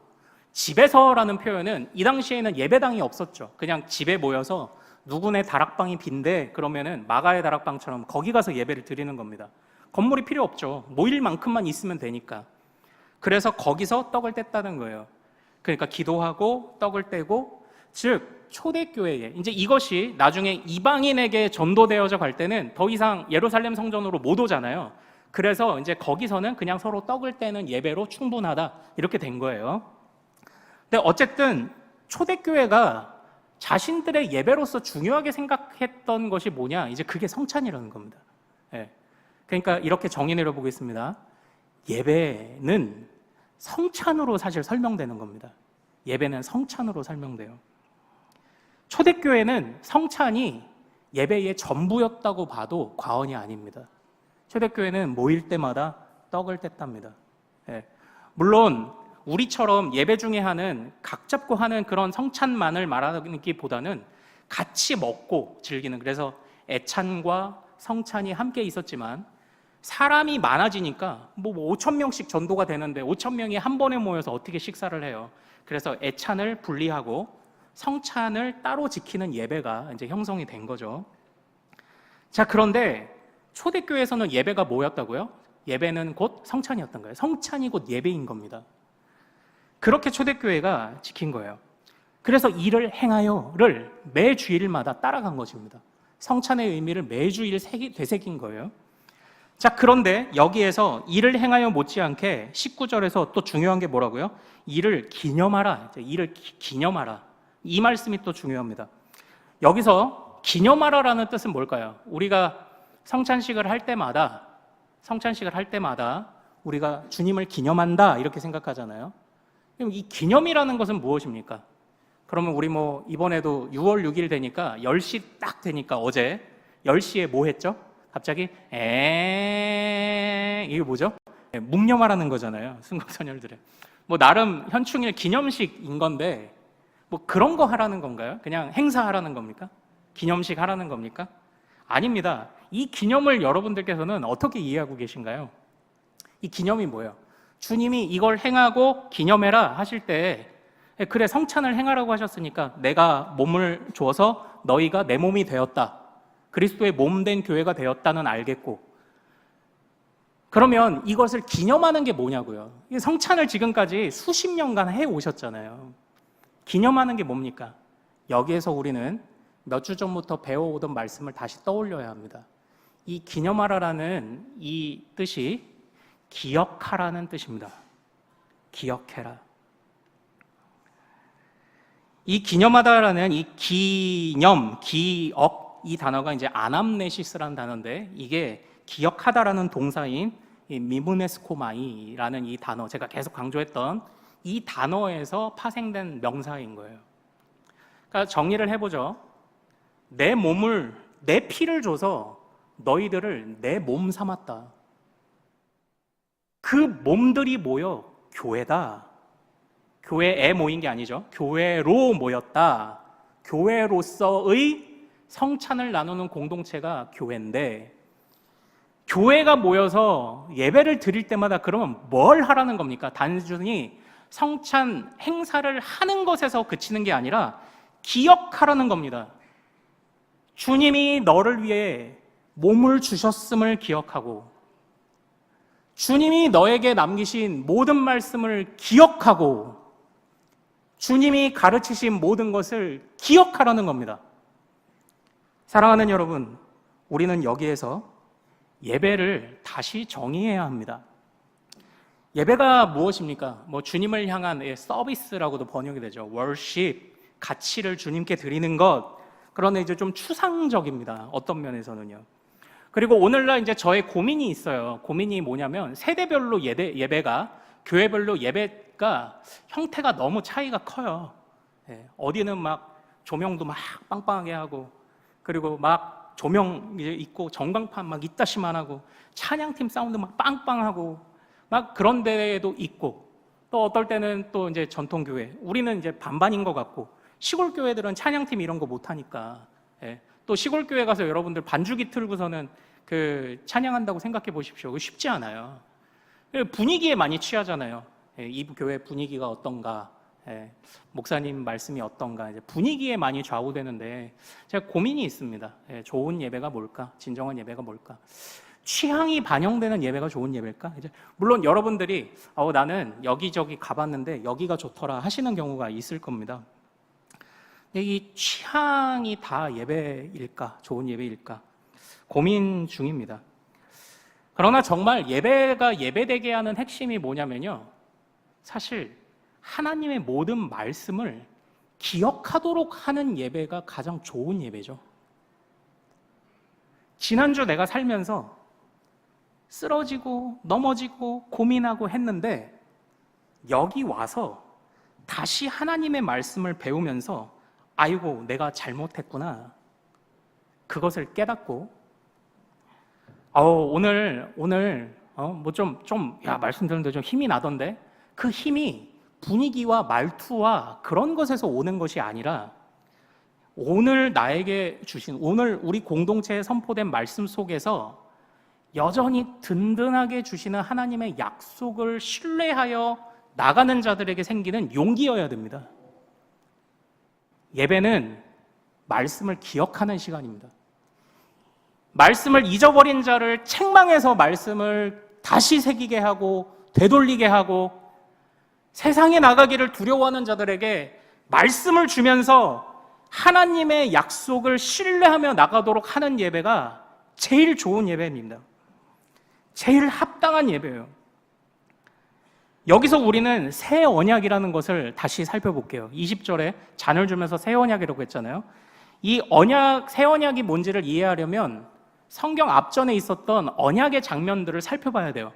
집에서라는 표현은 이 당시에는 예배당이 없었죠. 그냥 집에 모여서 누구네 다락방이 빈데 그러면은 마가의 다락방처럼 거기 가서 예배를 드리는 겁니다. 건물이 필요 없죠. 모일 만큼만 있으면 되니까. 그래서 거기서 떡을 뗐다는 거예요. 그러니까 기도하고 떡을 떼고, 즉 초대교회에 이제 이것이 나중에 이방인에게 전도되어져 갈 때는 더 이상 예루살렘 성전으로 못 오잖아요. 그래서 이제 거기서는 그냥 서로 떡을 떼는 예배로 충분하다 이렇게 된 거예요. 근데 어쨌든 초대교회가 자신들의 예배로서 중요하게 생각했던 것이 뭐냐? 이제 그게 성찬이라는 겁니다. 예. 그러니까 이렇게 정의 내려보겠습니다. 예배는 성찬으로 사실 설명되는 겁니다. 예배는 성찬으로 설명돼요. 초대교회는 성찬이 예배의 전부였다고 봐도 과언이 아닙니다. 초대교회는 모일 때마다 떡을 뗐답니다. 예. 물론 우리처럼 예배 중에 하는 각 잡고 하는 그런 성찬만을 말하기보다는 같이 먹고 즐기는, 그래서 애찬과 성찬이 함께 있었지만 사람이 많아지니까 뭐 5천 명씩 전도가 되는데 5천 명이 한 번에 모여서 어떻게 식사를 해요. 그래서 애찬을 분리하고 성찬을 따로 지키는 예배가 이제 형성이 된 거죠. 자, 그런데 초대교회에서는 예배가 뭐였다고요? 예배는 곧 성찬이었던 거예요. 성찬이 곧 예배인 겁니다. 그렇게 초대교회가 지킨 거예요. 그래서 일을 행하여를 매 주일마다 따라간 것입니다. 성찬의 의미를 매 주일 되새긴 거예요. 자, 그런데 여기에서 일을 행하여 못지않게 19절에서 또 중요한 게 뭐라고요? 일을 기념하라. 일을 기념하라. 이 말씀이 또 중요합니다. 여기서 기념하라라는 뜻은 뭘까요? 우리가 성찬식을 할 때마다 우리가 주님을 기념한다 이렇게 생각하잖아요. 그럼 이 기념이라는 것은 무엇입니까? 그러면 우리 뭐 이번에도 6월 6일 되니까 10시 딱 되니까 어제 10시에 뭐 했죠? 갑자기 이게 뭐죠? 묵념하라는 거잖아요. 순국선열들의 뭐 나름 현충일 기념식인 건데 뭐 그런 거 하라는 건가요? 그냥 행사하라는 겁니까? 기념식 하라는 겁니까? 아닙니다. 이 기념을 여러분들께서는 어떻게 이해하고 계신가요? 이 기념이 뭐예요? 주님이 이걸 행하고 기념해라 하실 때, 그래 성찬을 행하라고 하셨으니까 내가 몸을 주어서 너희가 내 몸이 되었다, 그리스도의 몸된 교회가 되었다는 알겠고, 그러면 이것을 기념하는 게 뭐냐고요. 성찬을 지금까지 수십 년간 해오셨잖아요. 기념하는 게 뭡니까? 여기에서 우리는 몇 주 전부터 배워오던 말씀을 다시 떠올려야 합니다. 이 기념하라라는 이 뜻이 기억하라는 뜻입니다. 기억해라. 이 기념하다라는 이 기념, 기억, 이 단어가 이제 아남네시스라는 단어인데, 이게 기억하다라는 동사인 이 미무네스코마이라는 이 단어, 제가 계속 강조했던 이 단어에서 파생된 명사인 거예요. 그러니까 정리를 해보죠. 내 몸을, 내 피를 줘서 너희들을 내 몸 삼았다. 그 몸들이 모여 교회다. 교회에 모인 게 아니죠. 교회로 모였다. 교회로서의 성찬을 나누는 공동체가 교회인데, 교회가 모여서 예배를 드릴 때마다 그러면 뭘 하라는 겁니까? 단순히 성찬 행사를 하는 것에서 그치는 게 아니라 기억하라는 겁니다. 주님이 너를 위해 몸을 주셨음을 기억하고 주님이 너에게 남기신 모든 말씀을 기억하고 주님이 가르치신 모든 것을 기억하라는 겁니다. 사랑하는 여러분, 우리는 여기에서 예배를 다시 정의해야 합니다. 예배가 무엇입니까? 주님을 향한 서비스라고도 번역이 되죠. worship, 가치를 주님께 드리는 것. 그러나 이제 좀 추상적입니다. 어떤 면에서는요. 그리고 오늘날 이제 저의 고민이 있어요. 고민이 뭐냐면 세대별로 예배가, 교회별로 예배가 형태가 너무 차이가 커요. 어디는 막 조명도 막 빵빵하게 하고, 그리고 막 조명 있고 전광판 막 이따시만 하고, 찬양팀 사운드 막 빵빵하고, 막 그런 데도 있고, 또 어떨 때는 또 이제 전통교회, 우리는 이제 반반인 것 같고, 시골 교회들은 찬양팀 이런 거 못하니까, 또 시골 교회 가서 여러분들 반주기 틀고서는 그 찬양한다고 생각해 보십시오. 그거 쉽지 않아요. 분위기에 많이 취하잖아요. 이 교회 분위기가 어떤가, 목사님 말씀이 어떤가, 이제 분위기에 많이 좌우되는데 제가 고민이 있습니다. 좋은 예배가 뭘까? 진정한 예배가 뭘까? 취향이 반영되는 예배가 좋은 예배일까? 이제 물론 여러분들이 나는 여기저기 가봤는데 여기가 좋더라 하시는 경우가 있을 겁니다. 이 취향이 다 예배일까? 좋은 예배일까? 고민 중입니다. 그러나 정말 예배가 예배되게 하는 핵심이 뭐냐면요, 사실 하나님의 모든 말씀을 기억하도록 하는 예배가 가장 좋은 예배죠. 지난주 내가 살면서 쓰러지고 넘어지고 고민하고 했는데 여기 와서 다시 하나님의 말씀을 배우면서 아이고 내가 잘못했구나, 그것을 깨닫고 오늘 말씀 듣는데 좀 힘이 나던데, 그 힘이 분위기와 말투와 그런 것에서 오는 것이 아니라 오늘 나에게 주신, 오늘 우리 공동체에 선포된 말씀 속에서 여전히 든든하게 주시는 하나님의 약속을 신뢰하여 나가는 자들에게 생기는 용기여야 됩니다. 예배는 말씀을 기억하는 시간입니다. 말씀을 잊어버린 자를 책망해서 말씀을 다시 새기게 하고 되돌리게 하고, 세상에 나가기를 두려워하는 자들에게 말씀을 주면서 하나님의 약속을 신뢰하며 나가도록 하는 예배가 제일 좋은 예배입니다. 제일 합당한 예배예요. 여기서 우리는 새 언약이라는 것을 다시 살펴볼게요. 20절에 잔을 주면서 새 언약이라고 했잖아요. 이 언약, 새 언약이 뭔지를 이해하려면 성경 앞전에 있었던 언약의 장면들을 살펴봐야 돼요.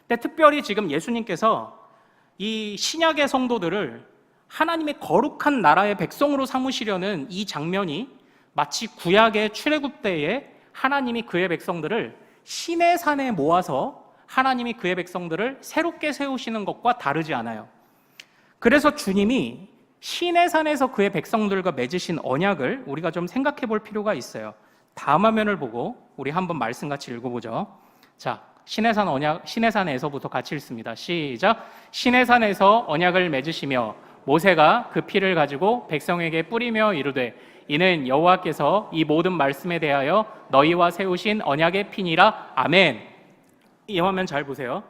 근데 특별히 지금 예수님께서 이 신약의 성도들을 하나님의 거룩한 나라의 백성으로 삼으시려는 이 장면이 마치 구약의 출애굽 때에 하나님이 그의 백성들을 시내산에 모아서 하나님이 그의 백성들을 새롭게 세우시는 것과 다르지 않아요. 그래서 주님이 시내산에서 그의 백성들과 맺으신 언약을 우리가 좀 생각해 볼 필요가 있어요. 다음 화면을 보고 우리 한번 말씀 같이 읽어보죠. 자, 시내산 언약, 시내산에서부터 같이 읽습니다. 시작. 시내산에서 언약을 맺으시며 모세가 그 피를 가지고 백성에게 뿌리며 이르되 이는 여호와께서 이 모든 말씀에 대하여 너희와 세우신 언약의 피니라. 아멘. 이 화면 잘 보세요.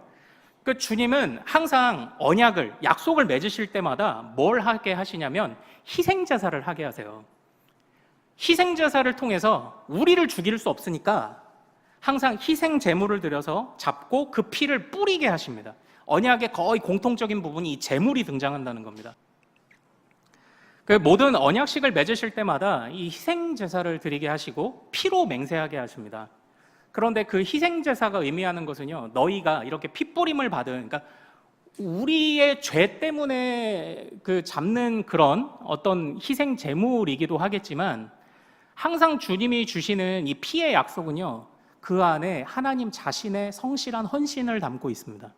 그 주님은 항상 언약을, 약속을 맺으실 때마다 뭘 하게 하시냐면 희생제사를 하게 하세요. 희생제사를 통해서 우리를 죽일 수 없으니까 항상 희생 제물을 들여서 잡고 그 피를 뿌리게 하십니다. 언약의 거의 공통적인 부분이 이 제물이 등장한다는 겁니다. 그 모든 언약식을 맺으실 때마다 이 희생제사를 드리게 하시고 피로 맹세하게 하십니다. 그런데 그 희생제사가 의미하는 것은요, 너희가 이렇게 핏부림을 받은, 그러니까 우리의 죄 때문에 그 잡는 그런 어떤 희생 제물이기도 하겠지만, 항상 주님이 주시는 이 피의 약속은요, 그 안에 하나님 자신의 성실한 헌신을 담고 있습니다.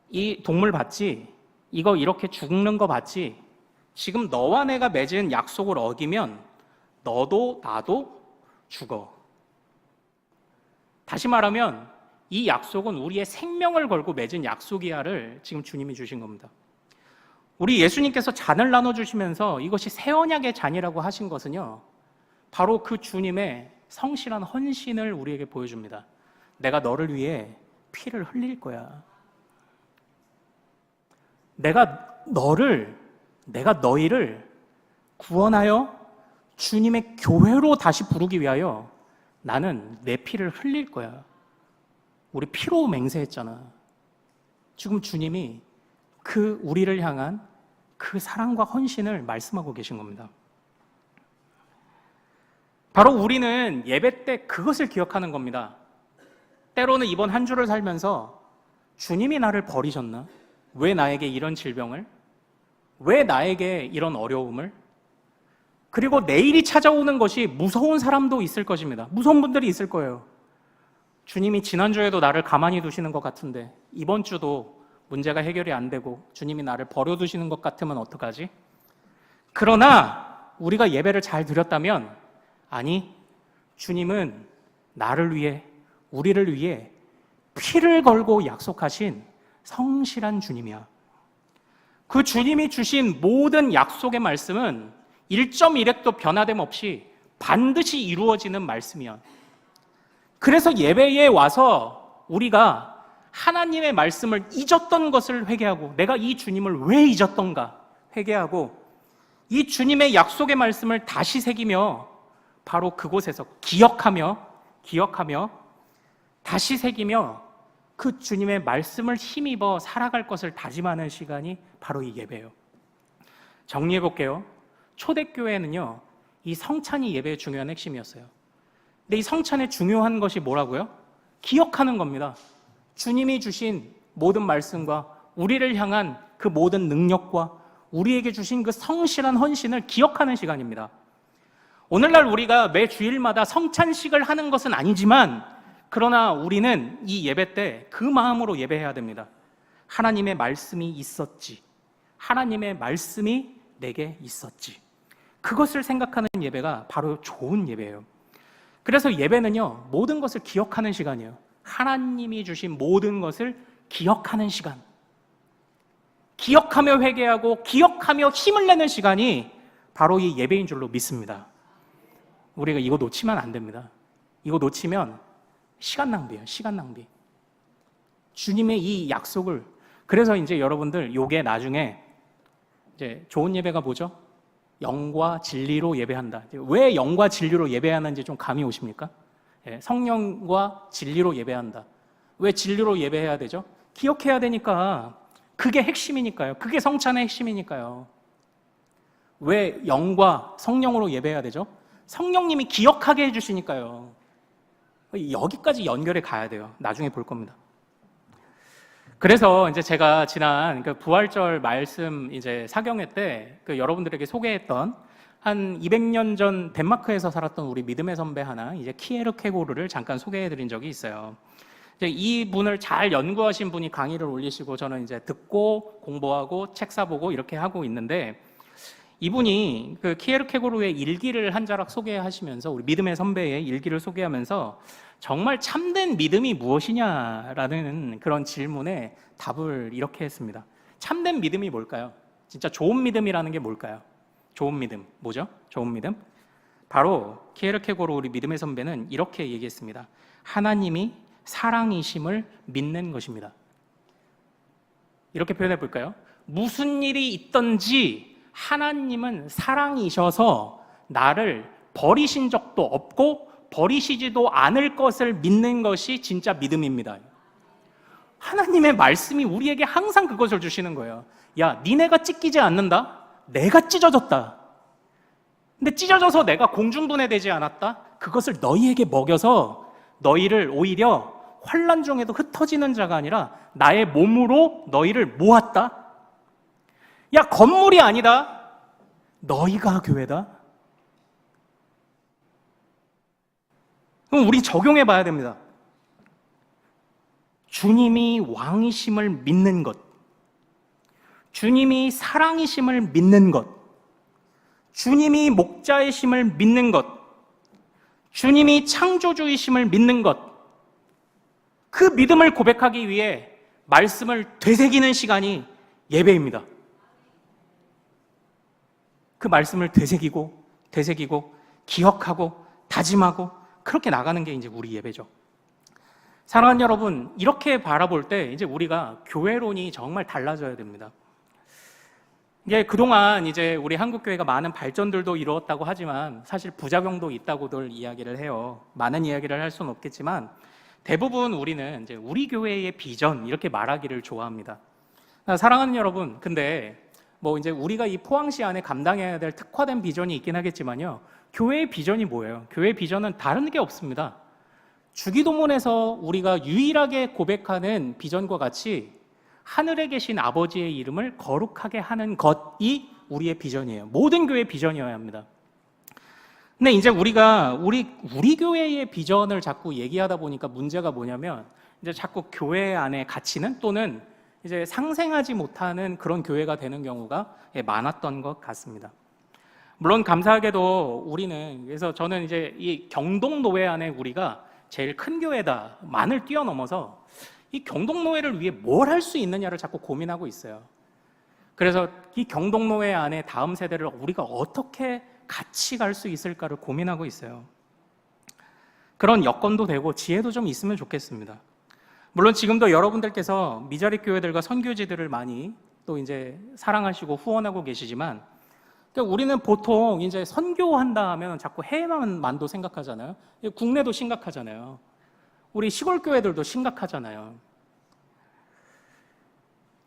이 동물 봤지? 이거 이렇게 죽는 거 봤지? 지금 너와 내가 맺은 약속을 어기면 너도 나도 죽어. 다시 말하면 이 약속은 우리의 생명을 걸고 맺은 약속이야를 지금 주님이 주신 겁니다. 우리 예수님께서 잔을 나눠주시면서 이것이 새 언약의 잔이라고 하신 것은요, 바로 그 주님의 성실한 헌신을 우리에게 보여줍니다. 내가 너를 위해 피를 흘릴 거야. 내가 너희를 구원하여 주님의 교회로 다시 부르기 위하여 나는 내 피를 흘릴 거야. 우리 피로 맹세했잖아. 지금 주님이 우리를 향한 그 사랑과 헌신을 말씀하고 계신 겁니다. 바로 우리는 예배 때 그것을 기억하는 겁니다. 때로는 이번 한 주를 살면서 주님이 나를 버리셨나? 왜 나에게 이런 질병을? 왜 나에게 이런 어려움을? 그리고 내일이 찾아오는 것이 무서운 사람도 있을 것입니다. 무서운 분들이 있을 거예요. 주님이 지난주에도 나를 가만히 두시는 것 같은데 이번 주도 문제가 해결이 안 되고 주님이 나를 버려두시는 것 같으면 어떡하지? 그러나 우리가 예배를 잘 드렸다면 아니, 주님은 나를 위해, 우리를 위해 피를 걸고 약속하신 성실한 주님이야. 그 주님이 주신 모든 약속의 말씀은 1.1획도 변화됨 없이 반드시 이루어지는 말씀이야. 그래서 예배에 와서 우리가 하나님의 말씀을 잊었던 것을 회개하고 내가 이 주님을 왜 잊었던가 회개하고 이 주님의 약속의 말씀을 다시 새기며 바로 그곳에서 기억하며 다시 새기며 그 주님의 말씀을 힘입어 살아갈 것을 다짐하는 시간이 바로 이 예배예요. 정리해 볼게요. 초대교회는요, 이 성찬이 예배의 중요한 핵심이었어요. 근데 이 성찬의 중요한 것이 뭐라고요? 기억하는 겁니다. 주님이 주신 모든 말씀과 우리를 향한 그 모든 능력과 우리에게 주신 그 성실한 헌신을 기억하는 시간입니다. 오늘날 우리가 매 주일마다 성찬식을 하는 것은 아니지만 그러나 우리는 이 예배 때 그 마음으로 예배해야 됩니다. 하나님의 말씀이 있었지. 하나님의 말씀이 내게 있었지. 그것을 생각하는 예배가 바로 좋은 예배예요. 그래서 예배는요, 모든 것을 기억하는 시간이에요. 하나님이 주신 모든 것을 기억하는 시간. 기억하며 회개하고 기억하며 힘을 내는 시간이 바로 이 예배인 줄로 믿습니다. 우리가 이거 놓치면 안 됩니다. 이거 놓치면 시간 낭비예요. 시간 낭비. 주님의 이 약속을, 그래서 이제 여러분들 요게 나중에 이제 좋은 예배가 뭐죠? 영과 진리로 예배한다. 왜 영과 진리로 예배하는지 좀 감이 오십니까? 성령과 진리로 예배한다. 왜 진리로 예배해야 되죠? 기억해야 되니까. 그게 핵심이니까요. 그게 성찬의 핵심이니까요. 왜 영과 성령으로 예배해야 되죠? 성령님이 기억하게 해주시니까요. 여기까지 연결해 가야 돼요. 나중에 볼 겁니다. 그래서 이제 제가 지난 그 부활절 말씀 이제 사경회 때 그 여러분들에게 소개했던 한 200년 전 덴마크에서 살았던 우리 믿음의 선배 하나, 이제 키에르 케고르를 잠깐 소개해 드린 적이 있어요. 이제 이 분을 잘 연구하신 분이 강의를 올리시고 저는 이제 듣고 공부하고 책 사보고 이렇게 하고 있는데, 이분이 그 키에르 케고르의 일기를 한 자락 소개하시면서, 우리 믿음의 선배의 일기를 소개하면서 정말 참된 믿음이 무엇이냐라는 그런 질문에 답을 이렇게 했습니다. 참된 믿음이 뭘까요? 진짜 좋은 믿음이라는 게 뭘까요? 좋은 믿음, 뭐죠? 좋은 믿음? 바로 키에르 케고르 우리 믿음의 선배는 이렇게 얘기했습니다. 하나님이 사랑이심을 믿는 것입니다. 이렇게 표현해 볼까요? 무슨 일이 있든지 하나님은 사랑이셔서 나를 버리신 적도 없고 버리시지도 않을 것을 믿는 것이 진짜 믿음입니다. 하나님의 말씀이 우리에게 항상 그것을 주시는 거예요. 야, 니네가 찢기지 않는다? 내가 찢어졌다. 근데 찢어져서 내가 공중분해되지 않았다? 그것을 너희에게 먹여서 너희를 오히려 환난 중에도 흩어지는 자가 아니라 나의 몸으로 너희를 모았다? 야, 건물이 아니다. 너희가 교회다. 그럼 우리 적용해 봐야 됩니다. 주님이 왕이심을 믿는 것, 주님이 사랑이심을 믿는 것, 주님이 목자이심을 믿는 것, 주님이 창조주이심을 믿는 것, 그 믿음을 고백하기 위해 말씀을 되새기는 시간이 예배입니다. 그 말씀을 되새기고 기억하고 다짐하고 그렇게 나가는 게 이제 우리 예배죠. 사랑하는 여러분, 이렇게 바라볼 때 이제 우리가 교회론이 정말 달라져야 됩니다. 이게 그동안 이제 우리 한국교회가 많은 발전들도 이루었다고 하지만 사실 부작용도 있다고들 이야기를 해요. 많은 이야기를 할 수는 없겠지만 대부분 우리는 이제 우리 교회의 비전 이렇게 말하기를 좋아합니다. 사랑하는 여러분, 근데 뭐 이제 우리가 이 포항시 안에 감당해야 될 특화된 비전이 있긴 하겠지만요. 교회의 비전이 뭐예요? 교회의 비전은 다른 게 없습니다. 주기도문에서 우리가 유일하게 고백하는 비전과 같이 하늘에 계신 아버지의 이름을 거룩하게 하는 것이 우리의 비전이에요. 모든 교회의 비전이어야 합니다. 근데 이제 우리가 우리 교회의 비전을 자꾸 얘기하다 보니까 문제가 뭐냐면 이제 자꾸 교회 안에 갇히는 또는 이제 상생하지 못하는 그런 교회가 되는 경우가 많았던 것 같습니다. 물론 감사하게도 우리는 그래서 저는 이제 이 경동노회 안에 우리가 제일 큰 교회다만을 뛰어넘어서 이 경동노회를 위해 뭘 할 수 있느냐를 자꾸 고민하고 있어요. 그래서 이 경동노회 안에 다음 세대를 우리가 어떻게 같이 갈 수 있을까를 고민하고 있어요. 그런 여건도 되고 지혜도 좀 있으면 좋겠습니다. 물론 지금도 여러분들께서 미자립 교회들과 선교지들을 많이 또 이제 사랑하시고 후원하고 계시지만 그러니까 우리는 보통 이제 선교한다 하면 자꾸 해외만도 생각하잖아요. 국내도 심각하잖아요. 우리 시골 교회들도 심각하잖아요.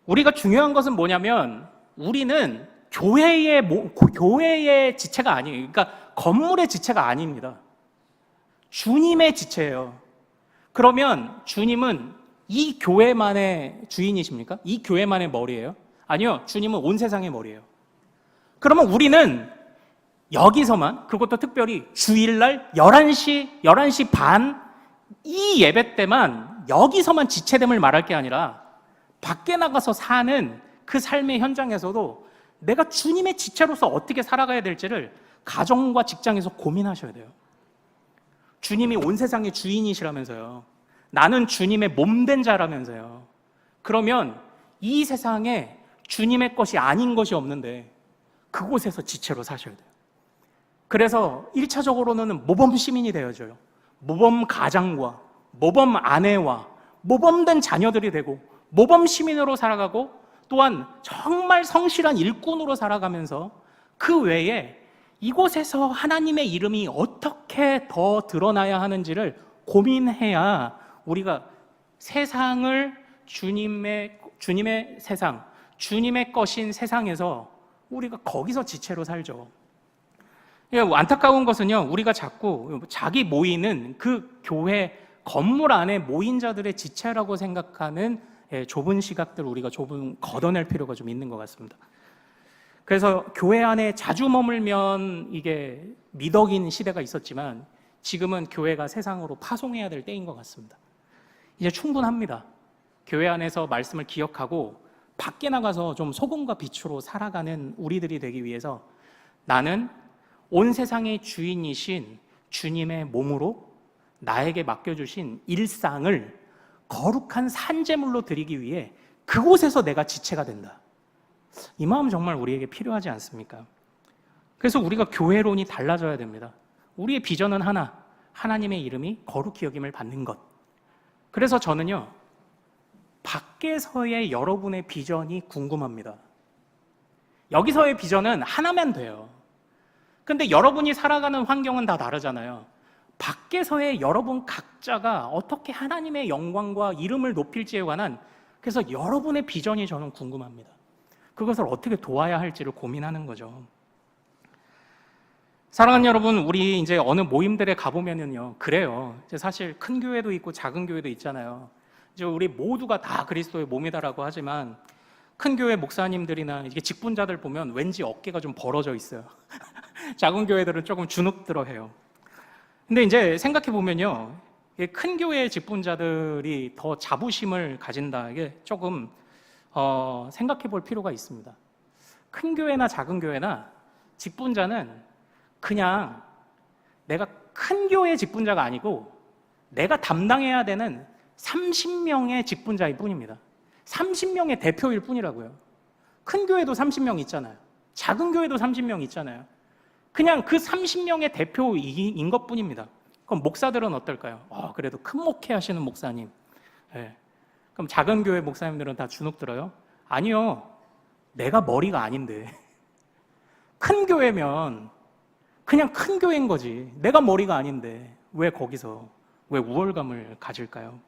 우리가 중요한 것은 뭐냐면 우리는 교회의 지체가 아니에요. 그러니까 건물의 지체가 아닙니다. 주님의 지체예요. 그러면 주님은 이 교회만의 주인이십니까? 이 교회만의 머리예요? 아니요. 주님은 온 세상의 머리예요. 그러면 우리는 여기서만, 그것도 특별히 주일날 11시 반 이 예배 때만 여기서만 지체됨을 말할 게 아니라 밖에 나가서 사는 그 삶의 현장에서도 내가 주님의 지체로서 어떻게 살아가야 될지를 가정과 직장에서 고민하셔야 돼요. 주님이 온 세상의 주인이시라면서요. 나는 주님의 몸된 자라면서요. 그러면 이 세상에 주님의 것이 아닌 것이 없는데 그곳에서 지체로 사셔야 돼요. 그래서 1차적으로는 모범 시민이 되어줘요. 모범 가장과 모범 아내와 모범된 자녀들이 되고 모범 시민으로 살아가고 또한 정말 성실한 일꾼으로 살아가면서 그 외에 이곳에서 하나님의 이름이 어떻게 더 드러나야 하는지를 고민해야 우리가 세상을 주님의 세상, 주님의 것인 세상에서 우리가 거기서 지체로 살죠. 안타까운 것은요, 우리가 자꾸 자기 모이는 그 교회 건물 안에 모인 자들의 지체라고 생각하는 좁은 시각들을 우리가 걷어낼 필요가 좀 있는 것 같습니다. 그래서 교회 안에 자주 머물면 이게 미덕인 시대가 있었지만 지금은 교회가 세상으로 파송해야 될 때인 것 같습니다. 이제 충분합니다. 교회 안에서 말씀을 기억하고 밖에 나가서 좀 소금과 빛으로 살아가는 우리들이 되기 위해서 나는 온 세상의 주인이신 주님의 몸으로 나에게 맡겨주신 일상을 거룩한 산제물로 드리기 위해 그곳에서 내가 지체가 된다. 이 마음 정말 우리에게 필요하지 않습니까? 그래서 우리가 교회론이 달라져야 됩니다. 우리의 비전은 하나, 하나님의 이름이 거룩히 여김을 받는 것. 그래서 저는요, 밖에서의 여러분의 비전이 궁금합니다. 여기서의 비전은 하나면 돼요. 근데 여러분이 살아가는 환경은 다 다르잖아요. 밖에서의 여러분 각자가 어떻게 하나님의 영광과 이름을 높일지에 관한 그래서 여러분의 비전이 저는 궁금합니다. 그것을 어떻게 도와야 할지를 고민하는 거죠. 사랑하는 여러분, 우리 이제 어느 모임들에 가보면은요, 그래요. 이제 사실 큰 교회도 있고 작은 교회도 있잖아요. 이제 우리 모두가 다 그리스도의 몸이다라고 하지만 큰 교회 목사님들이나 이게 직분자들 보면 왠지 어깨가 좀 벌어져 있어요. 작은 교회들은 조금 주눅들어해요. 근데 이제 생각해 보면요, 큰 교회의 직분자들이 더 자부심을 가진다. 이게 조금 생각해 볼 필요가 있습니다. 큰 교회나 작은 교회나 직분자는 그냥 내가 큰 교회의 직분자가 아니고 내가 담당해야 되는 30명의 직분자일 뿐입니다. 30명의 대표일 뿐이라고요. 큰 교회도 30명 있잖아요. 작은 교회도 30명 있잖아요. 그냥 그 30명의 대표인 것뿐입니다. 그럼 목사들은 어떨까요? 그래도 큰 목회 하시는 목사님. 네. 그럼 작은 교회 목사님들은 다 주눅 들어요? 아니요. 내가 머리가 아닌데. 큰 교회면 그냥 큰 교회인 거지. 내가 머리가 아닌데 왜 거기서 왜 우월감을 가질까요?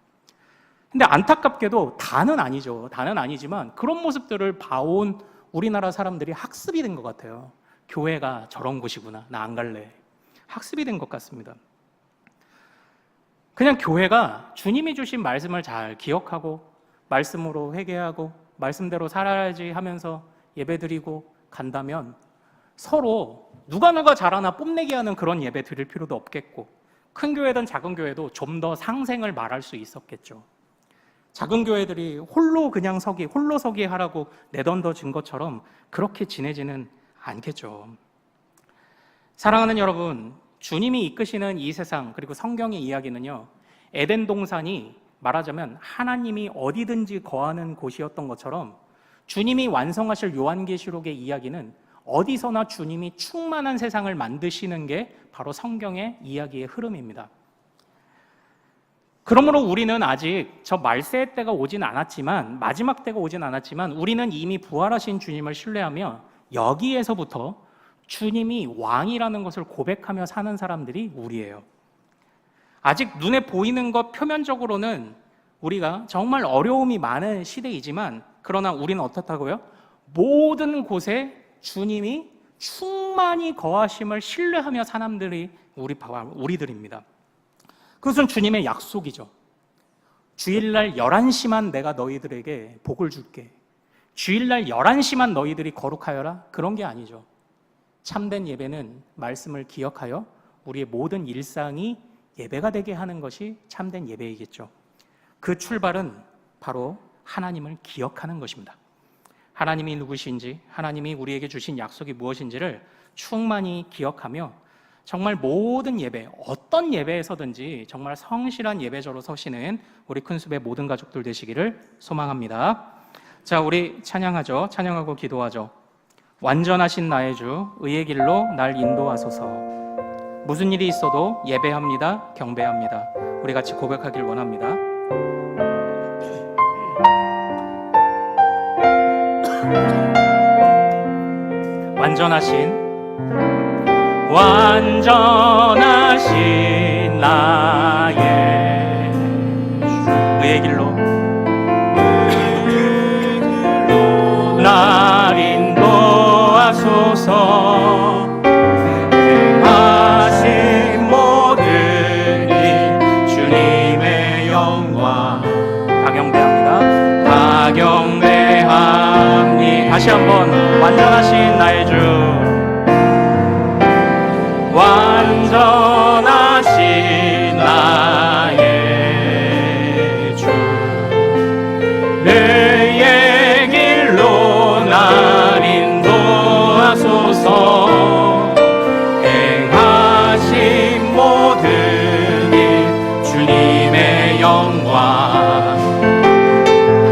근데 안타깝게도 다는 아니죠. 다는 아니지만 그런 모습들을 봐온 우리나라 사람들이 학습이 된 것 같아요. 교회가 저런 곳이구나. 나 안 갈래. 학습이 된 것 같습니다. 그냥 교회가 주님이 주신 말씀을 잘 기억하고 말씀으로 회개하고 말씀대로 살아야지 하면서 예배드리고 간다면 서로 누가 잘하나 뽐내기 하는 그런 예배 드릴 필요도 없겠고, 큰 교회든 작은 교회도 좀 더 상생을 말할 수 있었겠죠. 작은 교회들이 홀로 서기 하라고 내던져진 것처럼 그렇게 지내지는 않겠죠. 사랑하는 여러분, 주님이 이끄시는 이 세상, 그리고 성경의 이야기는요, 에덴 동산이 말하자면 하나님이 어디든지 거하는 곳이었던 것처럼 주님이 완성하실 요한계시록의 이야기는 어디서나 주님이 충만한 세상을 만드시는 게 바로 성경의 이야기의 흐름입니다. 그러므로 우리는 아직 저 말세의 때가 오진 않았지만, 마지막 때가 오진 않았지만, 우리는 이미 부활하신 주님을 신뢰하며 여기에서부터 주님이 왕이라는 것을 고백하며 사는 사람들이 우리예요. 아직 눈에 보이는 것 표면적으로는 우리가 정말 어려움이 많은 시대이지만, 그러나 우리는 어떻다고요? 모든 곳에 주님이 충만히 거하심을 신뢰하며 사람들이 우리들입니다. 그것은 주님의 약속이죠. 주일날 11시만 내가 너희들에게 복을 줄게. 주일날 11시만 너희들이 거룩하여라. 그런 게 아니죠. 참된 예배는 말씀을 기억하여 우리의 모든 일상이 예배가 되게 하는 것이 참된 예배이겠죠. 그 출발은 바로 하나님을 기억하는 것입니다. 하나님이 누구신지, 하나님이 우리에게 주신 약속이 무엇인지를 충만히 기억하며 정말 모든 예배, 어떤 예배에서든지 정말 성실한 예배자로 서시는 우리 큰숲의 모든 가족들 되시기를 소망합니다. 자, 우리 찬양하죠. 찬양하고 기도하죠. 완전하신 나의 주, 의의 길로 날 인도하소서. 무슨 일이 있어도 예배합니다. 경배합니다. 우리 같이 고백하길 원합니다. 완전하신 나의 주, 의의 길로 날 인도하소서. 행하신 모든 일 주님의 영광 다 경배합니다. 다시 한번 완전하신 나의 주, 완전하신 나의 주, 의의 길로 날 인도하소서. 행하신 모든 일 주님의 영광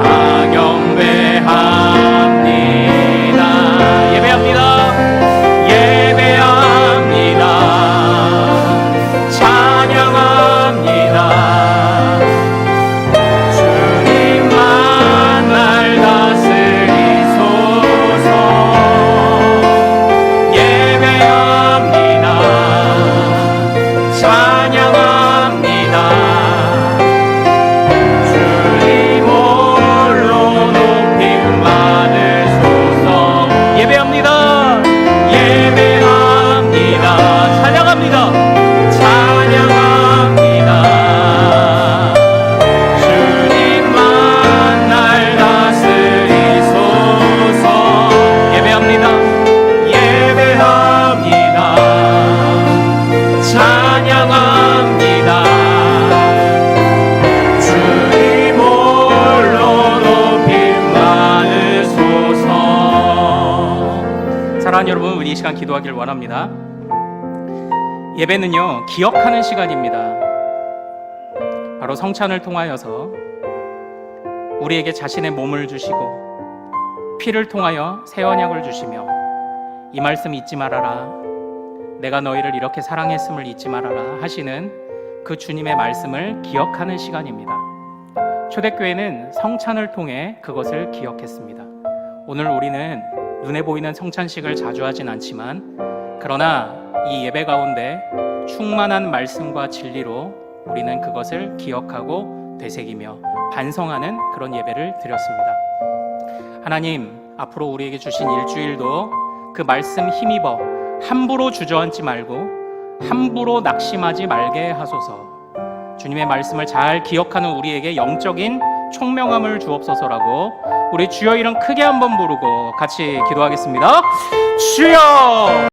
다 경배합니다. 예배합니다. 사랑하는 여러분, 우리 이 시간 기도하길 원합니다. 예배는요, 기억하는 시간입니다. 바로 성찬을 통하여서 우리에게 자신의 몸을 주시고 피를 통하여 새 언약을 주시며 이 말씀 잊지 말아라. 내가 너희를 이렇게 사랑했음을 잊지 말아라 하시는 그 주님의 말씀을 기억하는 시간입니다. 초대교회는 성찬을 통해 그것을 기억했습니다. 오늘 우리는 눈에 보이는 성찬식을 자주 하진 않지만, 그러나 이 예배 가운데 충만한 말씀과 진리로 우리는 그것을 기억하고 되새기며 반성하는 그런 예배를 드렸습니다. 하나님, 앞으로 우리에게 주신 일주일도 그 말씀 힘입어 함부로 주저앉지 말고 함부로 낙심하지 말게 하소서. 주님의 말씀을 잘 기억하는 우리에게 영적인 총명함을 주옵소서라고 우리 주여 이름 크게 한번 부르고 같이 기도하겠습니다. 주여!